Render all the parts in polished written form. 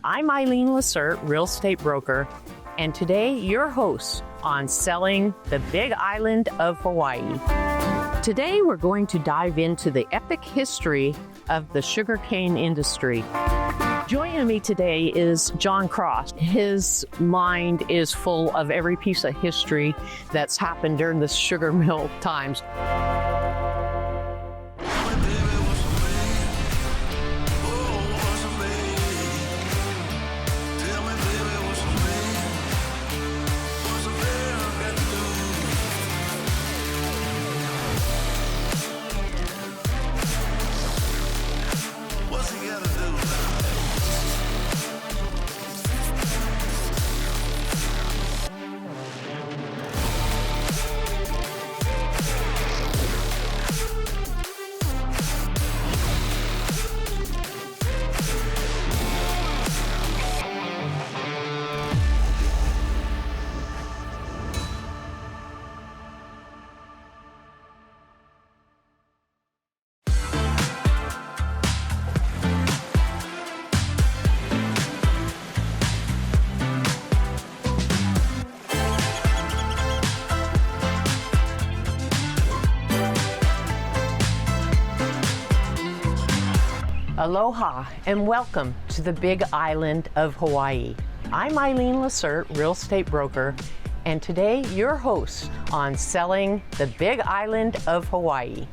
I'm Eileen Lacerte, real estate broker, and today your host on selling the Big Island of Hawaii. Today we're going to dive into the epic history of the sugarcane industry. Joining me today is John Cross. His mind is full of every piece of history that's happened during the sugar mill times. Aloha and welcome to the Big Island of Hawaii. I'm Eileen Lacerte, real estate broker, and today your host on selling the Big Island of Hawaii.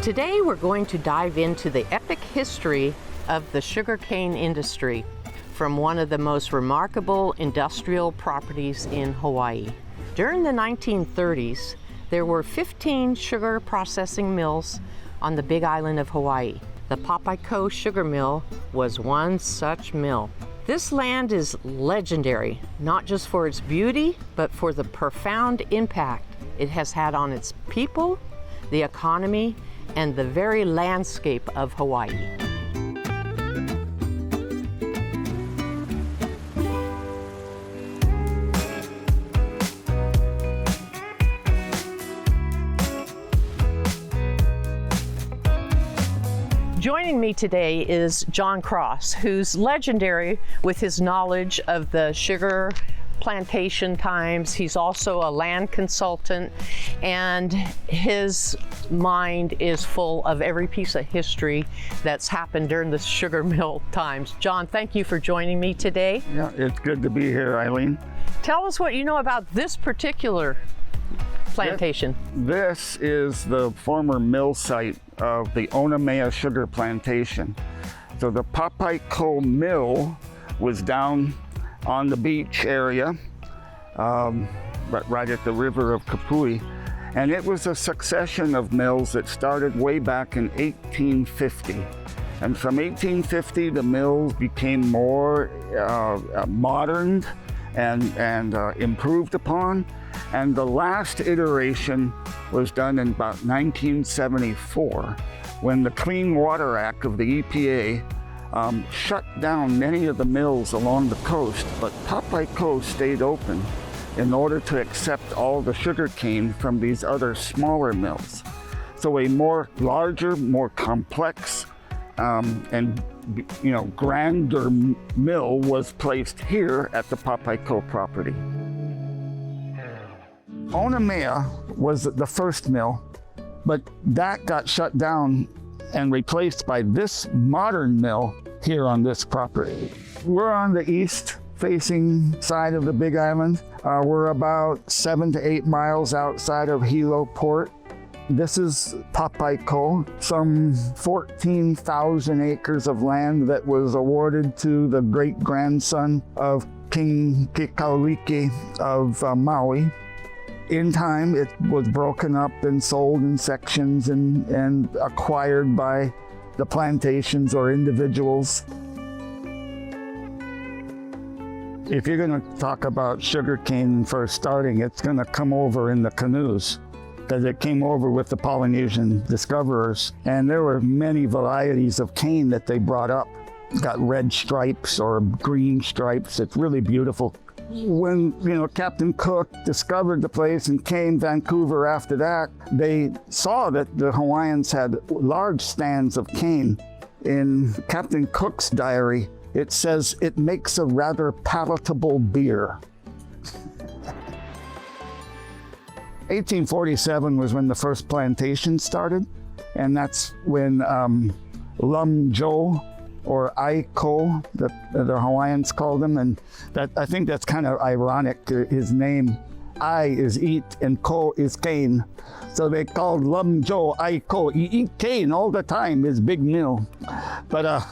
Today we're going to dive into the epic history of the sugarcane industry from one of the most remarkable industrial properties in Hawaii. During the 1930s, there were 15 sugar processing mills on the Big Island of Hawaii. The Papaikou sugar mill was one such mill. This land is legendary, not just for its beauty, but for the profound impact it has had on its people, the economy, and the very landscape of Hawaii. Joining me today is John Cross, who's legendary with his knowledge of the sugar plantation times. He's also a land consultant, and his mind is full of every piece of history that's happened during the sugar mill times. John, thank you for joining me today. Yeah, it's good to be here, Eileen. Tell us what you know about this particular plantation. This is the former mill site of the Onamea sugar plantation. So the Papaikou mill was down on the beach area, but right at the river of Kapui. And it was a succession of mills that started way back in 1850. And from 1850, the mills became more modern and improved upon. And the last iteration was done in about 1974, when the Clean Water Act of the EPA shut down many of the mills along the coast, but Papaikou stayed open in order to accept all the sugar cane from these other smaller mills. So a larger, more complex, and grander mill was placed here at the Papaikou property. Onamea was the first mill, but that got shut down and replaced by this modern mill here on this property. We're on the east-facing side of the Big Island. We're about 7 to 8 miles outside of Hilo port. This is Papaikou, some 14,000 acres of land that was awarded to the great-grandson of King Kekaulike of Maui. In time, it was broken up and sold in sections and acquired by the plantations or individuals. If you're going to talk about sugarcane first starting, it's going to come over in the canoes, because it came over with the Polynesian discoverers. And there were many varieties of cane that they brought up got red stripes or green stripes. It's really beautiful. When, Captain Cook discovered the place and came Vancouver after that, they saw that the Hawaiians had large stands of cane. In Captain Cook's diary, it says it makes a rather palatable beer. 1847 was when the first plantation started, and that's when Lum Jo, or Aiko, the Hawaiians called him, and that I think that's kind of ironic. His name, I is eat and ko is cane, so they called Lum Jo Aiko. He eat cane all the time. His big meal, but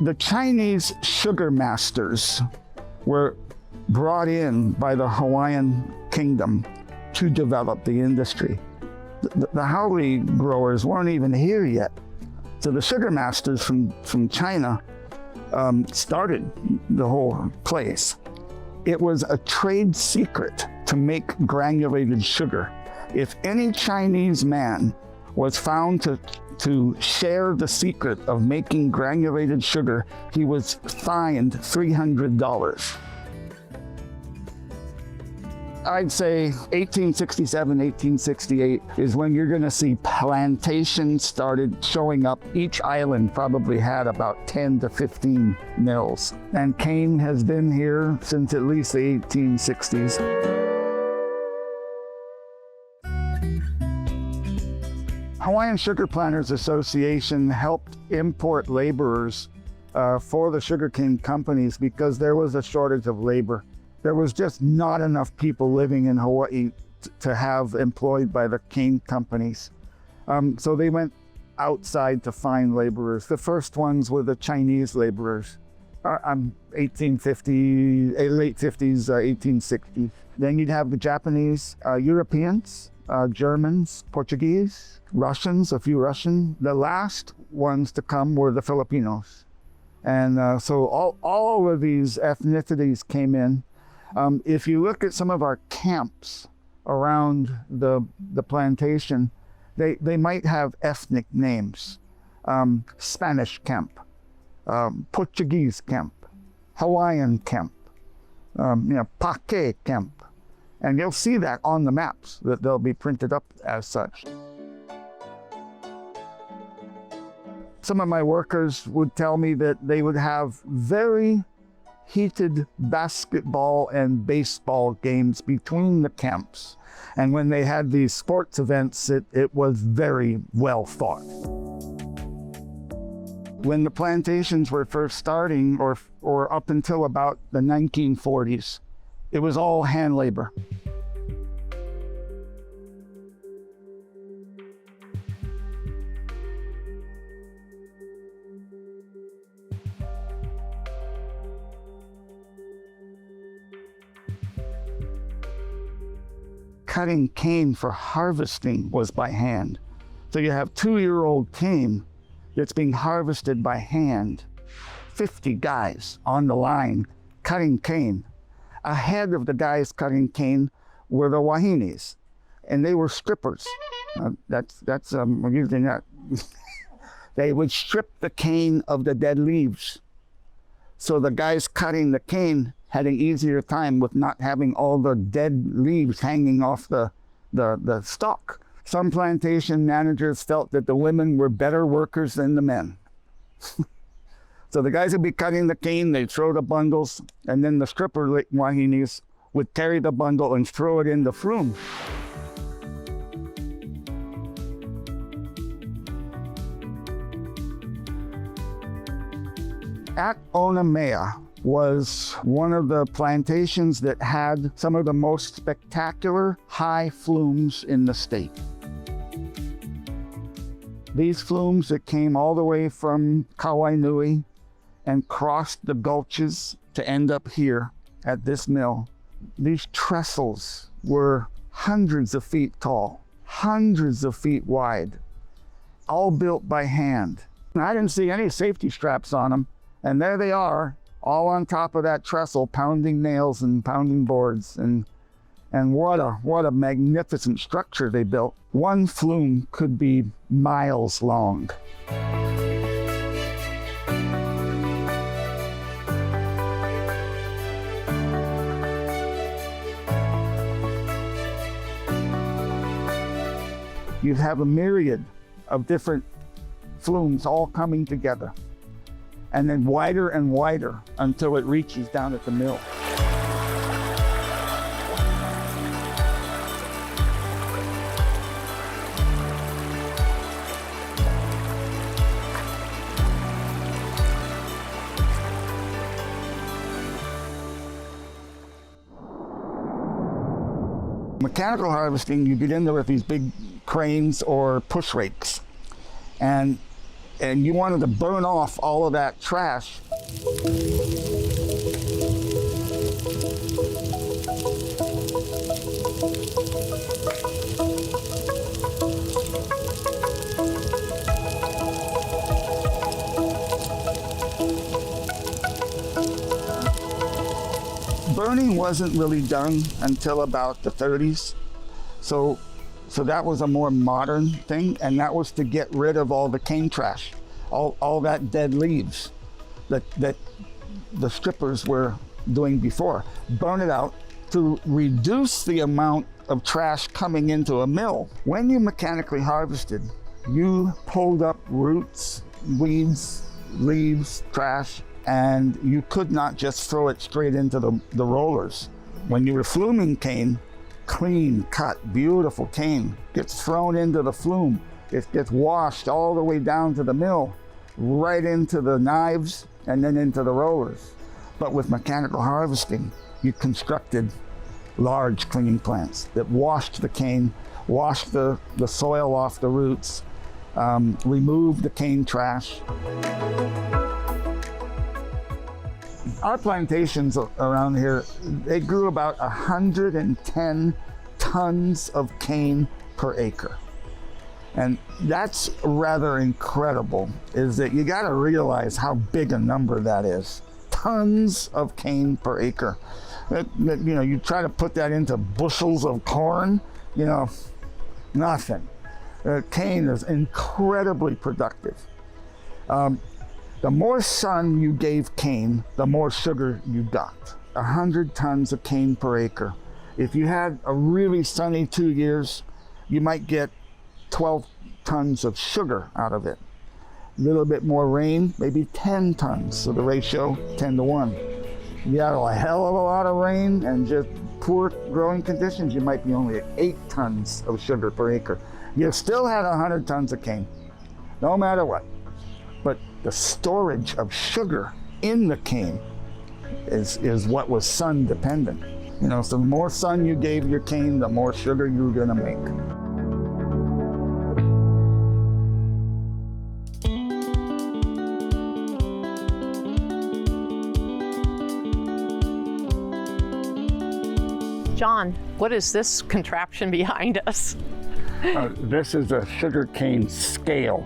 the Chinese sugar masters were brought in by the Hawaiian kingdom to develop the industry. The Haole growers weren't even here yet. So the sugar masters from China started the whole place. It was a trade secret to make granulated sugar. If any Chinese man was found to share the secret of making granulated sugar, he was fined $300. I'd say 1867, 1868 is when you're going to see plantations started showing up. Each island probably had about 10 to 15 mills. And cane has been here since at least the 1860s. Hawaiian Sugar Planters Association helped import laborers for the sugarcane companies because there was a shortage of labor. There was just not enough people living in Hawaii to have employed by the cane companies. So they went outside to find laborers. The first ones were the Chinese laborers, 1850, late 50s, 1860s. Then you'd have the Japanese, Europeans, Germans, Portuguese, Russians, a few Russian. The last ones to come were the Filipinos. And so all of these ethnicities came in. If you look at some of our camps around the plantation, they might have ethnic names. Spanish camp, Portuguese camp, Hawaiian camp, Pake camp. And you'll see that on the maps, that they'll be printed up as such. Some of my workers would tell me that they would have very heated basketball and baseball games between the camps. And when they had these sports events, it was very well fought. When the plantations were first starting, or up until about the 1940s, it was all hand labor. Cutting cane for harvesting was by hand. So you have 2-year-old cane that's being harvested by hand. 50 guys on the line cutting cane. Ahead of the guys cutting cane were the wahinis, and they were strippers. We're using that. They would strip the cane of the dead leaves. So the guys cutting the cane had an easier time with not having all the dead leaves hanging off the stalk. Some plantation managers felt that the women were better workers than the men. So the guys would be cutting the cane, they'd throw the bundles, and then the stripper wahinis would carry the bundle and throw it in the flume. At Onamea was one of the plantations that had some of the most spectacular high flumes in the state. These flumes that came all the way from Kawainui and crossed the gulches to end up here at this mill. These trestles were hundreds of feet tall, hundreds of feet wide, all built by hand. And I didn't see any safety straps on them, and there they are, all on top of that trestle, pounding nails and pounding boards. And what a magnificent structure they built. One flume could be miles long. you have a myriad of different flumes all coming together, and then wider and wider until it reaches down at the mill. Mechanical harvesting, you get in there with these big cranes or push rakes, and you wanted to burn off all of that trash. Burning wasn't really done until about the 30s. So that was a more modern thing, and that was to get rid of all the cane trash, all that dead leaves that the strippers were doing before. Burn it out to reduce the amount of trash coming into a mill. When you mechanically harvested, you pulled up roots, weeds, leaves, trash, and you could not just throw it straight into the rollers. When you were fluming cane, clean cut, beautiful cane gets thrown into the flume. It gets washed all the way down to the mill, right into the knives, and then into the rollers. But with mechanical harvesting, you constructed large cleaning plants that washed the cane, washed the soil off the roots, removed the cane trash. Our plantations around here, they grew about 110 tons of cane per acre. And that's rather incredible, is that you gotta realize how big a number that is. Tons of cane per acre. You try to put that into bushels of corn, nothing. Cane is incredibly productive. The more sun you gave cane, the more sugar you got. 100 tons of cane per acre. If you had a really sunny 2 years, you might get 12 tons of sugar out of it. A little bit more rain, maybe 10 tons. So the ratio, 10 to 1. You had a hell of a lot of rain and just poor growing conditions, you might be only at 8 tons of sugar per acre. You still had 100 tons of cane, no matter what. But the storage of sugar in the cane is what was sun dependent. So the more sun you gave your cane, the more sugar you were gonna make. John, what is this contraption behind us? This is a sugarcane scale,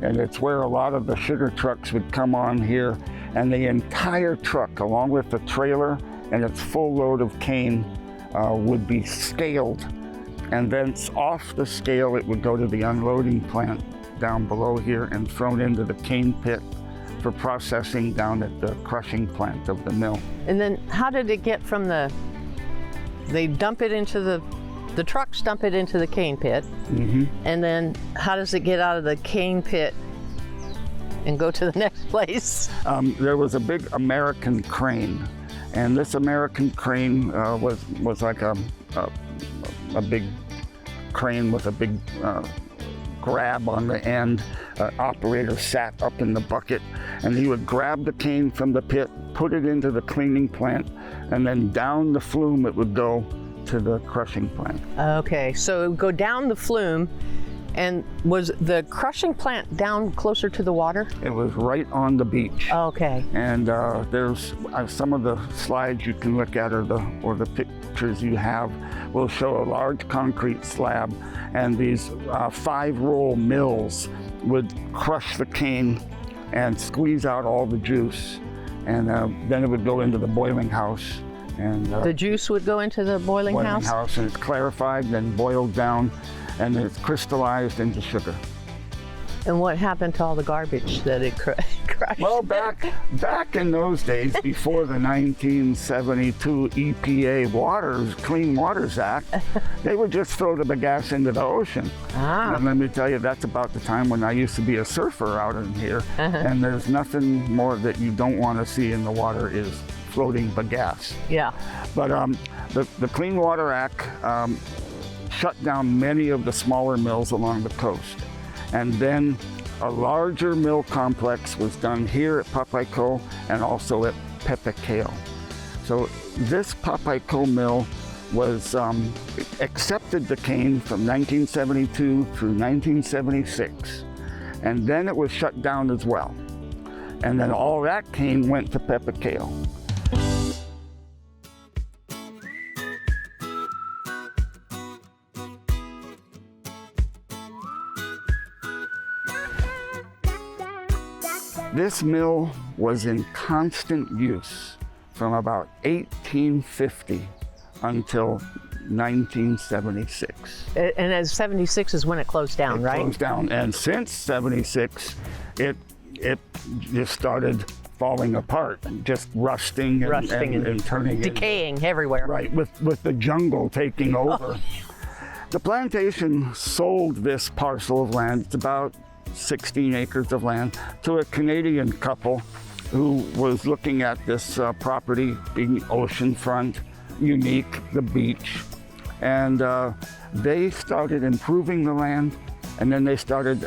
and it's where a lot of the sugar trucks would come on here, and the entire truck, along with the trailer and its full load of cane, would be scaled. And then off the scale, it would go to the unloading plant down below here and thrown into the cane pit for processing down at the crushing plant of the mill. And then how did it get from they dump it into the trucks dump it into the cane pit, and then how does it get out of the cane pit and go to the next place? There was a big American crane, and this American crane was like a big crane with a big grab on the end. Operator sat up in the bucket, and he would grab the cane from the pit, put it into the cleaning plant, and then down the flume it would go to the crushing plant. Okay, so it would go down the flume. And was the crushing plant down closer to the water? It was right on the beach. Okay. And there's some of the slides you can look at, or the pictures you have will show a large concrete slab, and these 5-roll mills would crush the cane and squeeze out all the juice, and then it would go into the boiling house. And the juice would go into the boiling house? And it's clarified, then boiled down, and it's crystallized into sugar. And what happened to all the garbage that it crushed. Well, back in those days, before the 1972 EPA Clean Waters Act, they would just throw the bagasse into the ocean. And let me tell you, that's about the time when I used to be a surfer out in here. And there's nothing more that you don't want to see in the water is floating bagasse. Yeah. But the Clean Water Act shut down many of the smaller mills along the coast. And then a larger mill complex was done here at Papaikou and also at Papaikou. So this Papaikou mill was accepted the cane from 1972 through 1976. And then it was shut down as well. And then all that cane went to Papaikou. This mill was in constant use from about 1850 until 1976. And as 76 is when it closed down, right? It closed down, and since 76, it just started falling apart, just rusting and turning decaying everywhere. Right, with the jungle taking over. The plantation sold this parcel of land. It's about 16 acres of land to a Canadian couple who was looking at this property being oceanfront, unique, the beach. And they started improving the land, and then they started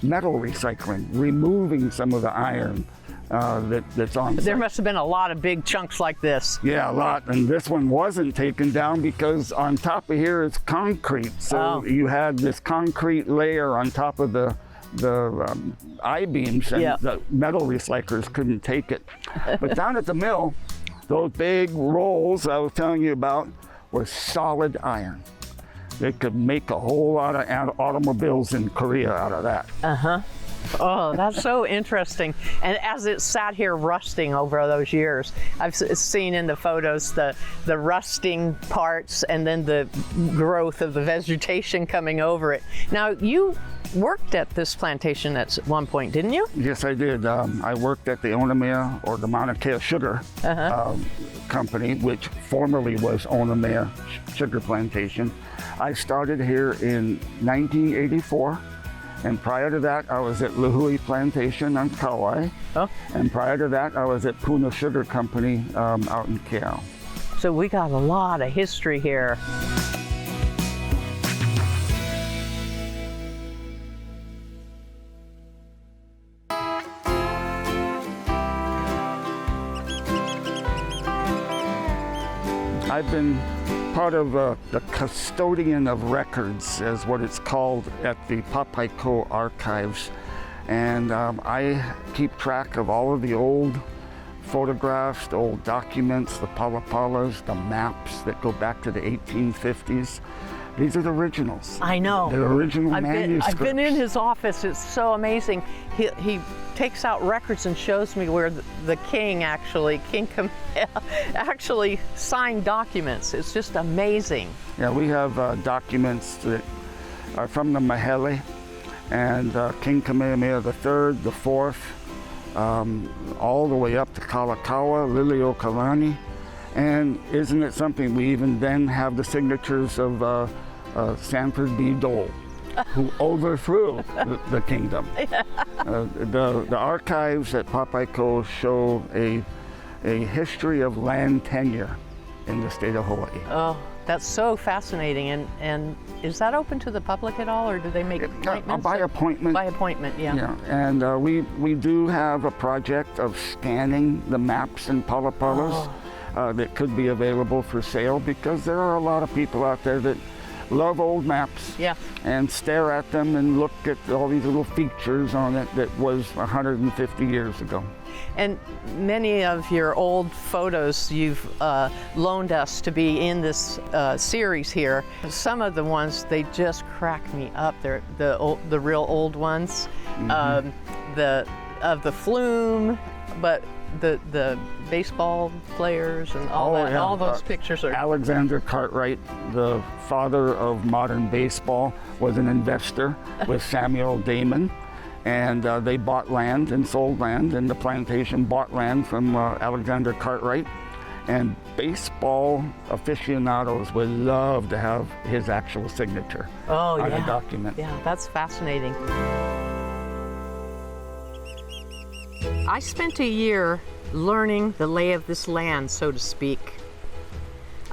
metal recycling, removing some of the iron that's on site. There must have been a lot of big chunks like this. Yeah, a lot. And this one wasn't taken down because on top of here is concrete. So you had this concrete layer on top of the I-beams, and the metal recyclers couldn't take it. But down at the mill, those big rolls I was telling you about were solid iron. They could make a whole lot of automobiles in Korea out of that. Oh, that's so interesting. And as it sat here rusting over those years, I've seen in the photos the rusting parts and then the growth of the vegetation coming over it. Now, you worked at this plantation at one point, didn't you? Yes, I did. I worked at the Onamea, or the Mauna Kea Sugar Company, which formerly was Onamea Sugar Plantation. I started here in 1984. And prior to that, I was at Lahui Plantation on Kauai. And prior to that, I was at Puna Sugar Company out in Keau. So we got a lot of history here. I've been part of the custodian of records, is what it's called, at the Papaikou archives. And I keep track of all of the old photographs, the old documents, the palapalas, the maps that go back to the 1850s. These are the originals. I know. The original manuscripts. I've been in his office. It's so amazing. He takes out records and shows me where the king actually, King Kamehameha, actually signed documents. It's just amazing. Yeah, we have documents that are from the Mahele, and King Kamehameha III, the fourth, all the way up to Kalakaua, Liliuokalani. And isn't it something, we even then have the signatures of Sanford B. Dole, who overthrew the kingdom. The archives at Papaikou show a history of land tenure in the state of Hawaii. Oh, that's so fascinating. And is that open to the public at all, or do they make appointments? By appointment. By appointment, yeah. Yeah, and we do have a project of scanning the maps and palapalas that could be available for sale, because there are a lot of people out there that love old maps and stare at them and look at all these little features on it that was 150 years ago. And many of your old photos you've loaned us to be in this series here. Some of the ones, they just crack me up. They're the real old ones, of the Flume, but the baseball players and all that. All those pictures are. Alexander Cartwright, the father of modern baseball, was an investor with Samuel Damon. And they bought land and sold land, and the plantation bought land from Alexander Cartwright. And baseball aficionados would love to have his actual signature on a document. Yeah, that's fascinating. I spent a year learning the lay of this land, so to speak.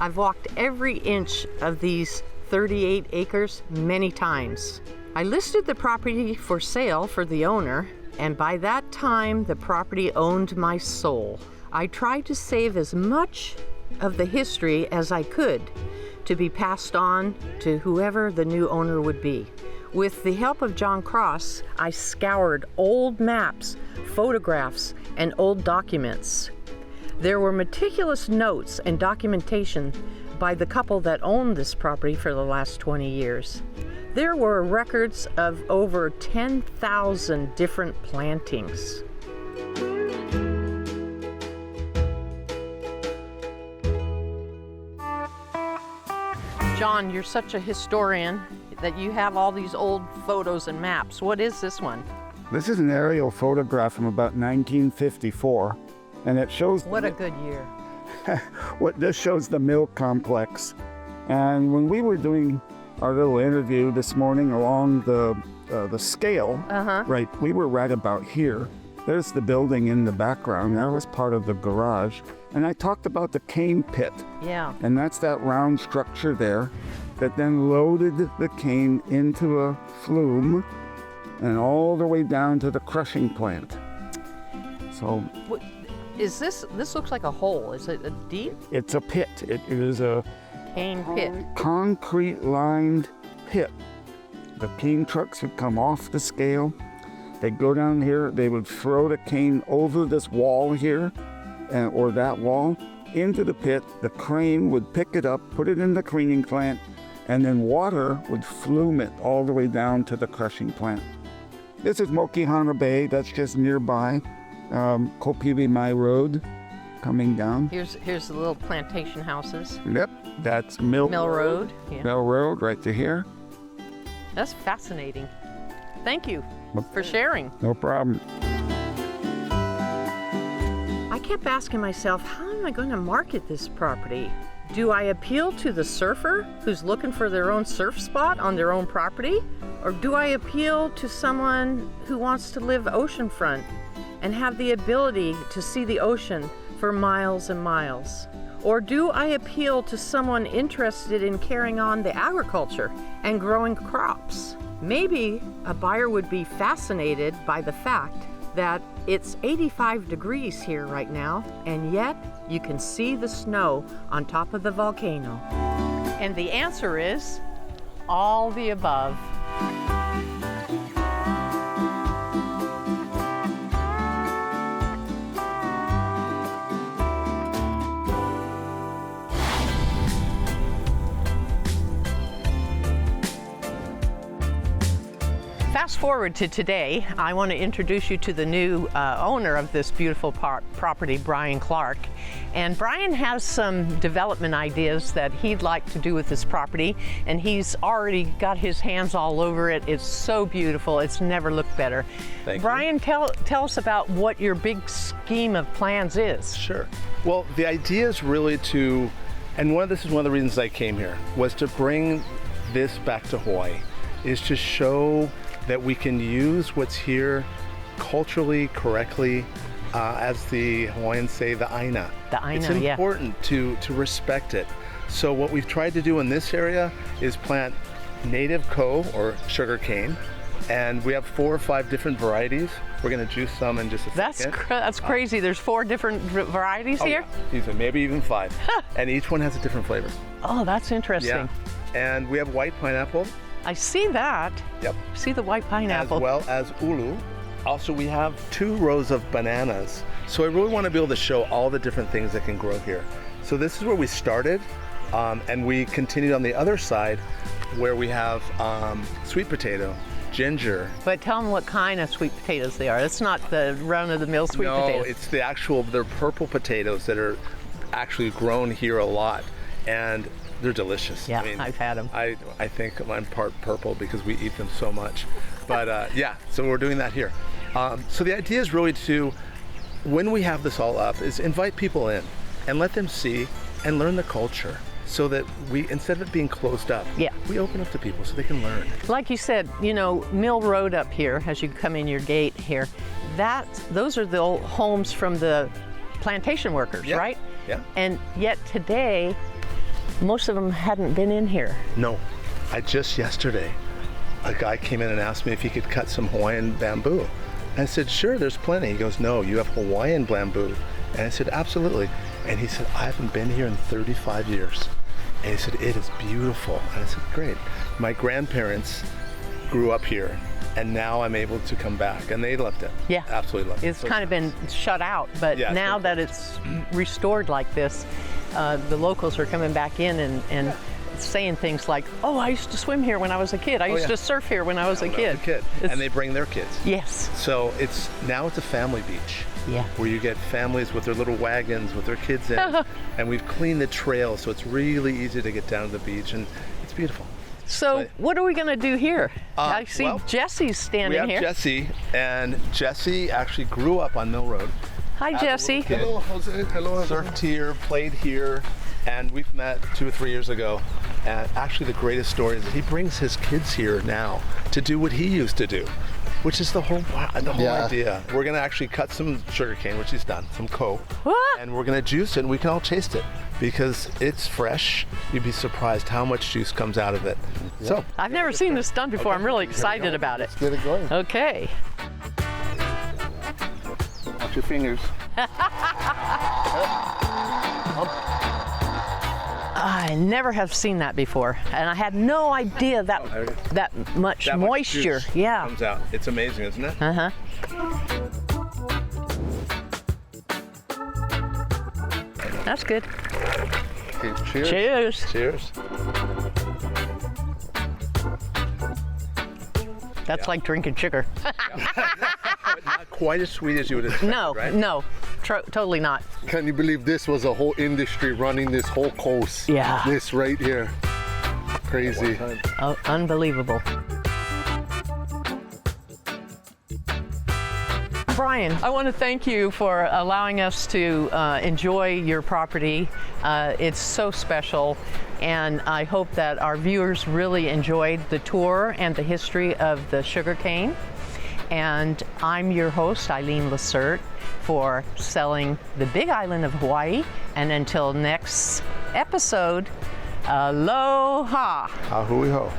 I've walked every inch of these 38 acres many times. I listed the property for sale for the owner, and by that time, the property owned my soul. I tried to save as much of the history as I could to be passed on to whoever the new owner would be. With the help of John Cross, I scoured old maps, photographs, and old documents. There were meticulous notes and documentation by the couple that owned this property for the last 20 years. There were records of over 10,000 different plantings. John, you're such a historian that you have all these old photos and maps. What is this one? This is an aerial photograph from about 1954, and it shows... What a good year. This shows the mill complex. And when we were doing our little interview this morning along the scale, right, we were right about here. There's the building in the background. That was part of the garage. And I talked about the cane pit. Yeah. And that's that round structure there that then loaded the cane into a flume and all the way down to the crushing plant. So... Is this looks like a hole. Is it a deep? It's a pit. It is a cane pit. Concrete lined pit. The cane trucks would come off the scale. They'd go down here. They would throw the cane over this wall here or that wall into the pit. The crane would pick it up, put it in the cleaning plant, and then water would flume it all the way down to the crushing plant. This is Mokihana Bay. That's just nearby. Kopili Mai Road coming down. Here's the little plantation houses. Yep, that's Mill Road. Yeah. Mill Road right to here. That's fascinating. Thank you for sharing. No problem. I kept asking myself, how am I going to market this property? Do I appeal to the surfer who's looking for their own surf spot on their own property? Or do I appeal to someone who wants to live oceanfront and have the ability to see the ocean for miles and miles? Or do I appeal to someone interested in carrying on the agriculture and growing crops? Maybe a buyer would be fascinated by the fact that it's 85 degrees here right now, and yet you can see the snow on top of the volcano. And the answer is all the above. Fast forward to today, I want to introduce you to the new owner of this beautiful property, Brian Clark. And Brian has some development ideas that he'd like to do with this property, and he's already got his hands all over it. It's so beautiful. It's never looked better. Thank you. Brian, tell us about what your big scheme of plans is. Sure. Well, the idea is really to, and this is one of the reasons I came here, was to bring this back to Hawaii, is to show that we can use what's here culturally correctly, as the Hawaiians say, the aina. The aina, it's important to respect it. So what we've tried to do in this area is plant native ko, or sugar cane, and we have 4 or 5 different varieties. We're going to juice some in just a second. That's crazy. There's 4 different varieties here? Yeah. Maybe even 5. And each one has a different flavor. Oh, that's interesting. Yeah. And we have white pineapple. I see that. Yep. See the white pineapple. As well as ulu. Also, we have 2 rows of bananas. So I really want to be able to show all the different things that can grow here. So this is where we started, and we continued on the other side where we have sweet potato, ginger. But tell them what kind of sweet potatoes they are. It's not the run-of-the-mill sweet potatoes. No, it's the actual, they're purple potatoes that are actually grown here a lot. And they're delicious. Yeah, I've had them. I think I'm part purple because we eat them so much. But yeah, so we're doing that here. So the idea is really to, when we have this all up, is invite people in and let them see and learn the culture, so that we, instead of it being closed up, we open up to people so they can learn. Like you said, you know, Mill Road up here, as you come in your gate here, those are the old homes from the plantation workers, right? Yeah. And yet today, most of them hadn't been in here. No, just yesterday, a guy came in and asked me if he could cut some Hawaiian bamboo. And I said, sure, there's plenty. He goes, no, you have Hawaiian bamboo. And I said, absolutely. And he said, I haven't been here in 35 years. And he said, it is beautiful. And I said, great. My grandparents grew up here, and now I'm able to come back. And they loved it. Yeah. Absolutely loved it. It's kind of been shut out, but now that it's restored like this, the locals are coming back in and saying things like, oh, I used to swim here when I was a kid. I used to surf here when I was a kid. And they bring their kids. Yes. So now it's a family beach. Yeah. Where you get families with their little wagons with their kids in. And we've cleaned the trail, so it's really easy to get down to the beach, and it's beautiful. So what are we going to do here? I see Jesse's standing here. We have Jesse, and Jesse actually grew up on Mill Road. Hi, Jesse. Hello, Jose. Hello. Surfed here, played here, and we've met 2 or 3 years ago. And actually, the greatest story is that he brings his kids here now to do what he used to do, which is the whole idea. We're going to actually cut some sugarcane, which he's done, some and we're going to juice it, and we can all taste it because it's fresh. You'd be surprised how much juice comes out of it. Yeah. So I've never seen this done before. I'm really excited about it. Let's get it going. Okay. Watch your fingers. I never have seen that before, and I had no idea that much moisture. Comes out. It's amazing, isn't it? Uh-huh. That's good. Okay, cheers. Cheers. Cheers. That's like drinking sugar. Not quite as sweet as you would expect. No, right? no, totally not. Can you believe this was a whole industry running this whole coast? Yeah. This right here. Crazy. Oh, unbelievable. Brian, I want to thank you for allowing us to enjoy your property. It's so special, and I hope that our viewers really enjoyed the tour and the history of the sugarcane. And I'm your host, Eileen Lacerte, for Selling the Big Island of Hawaii. And until next episode, aloha. Ahui ho.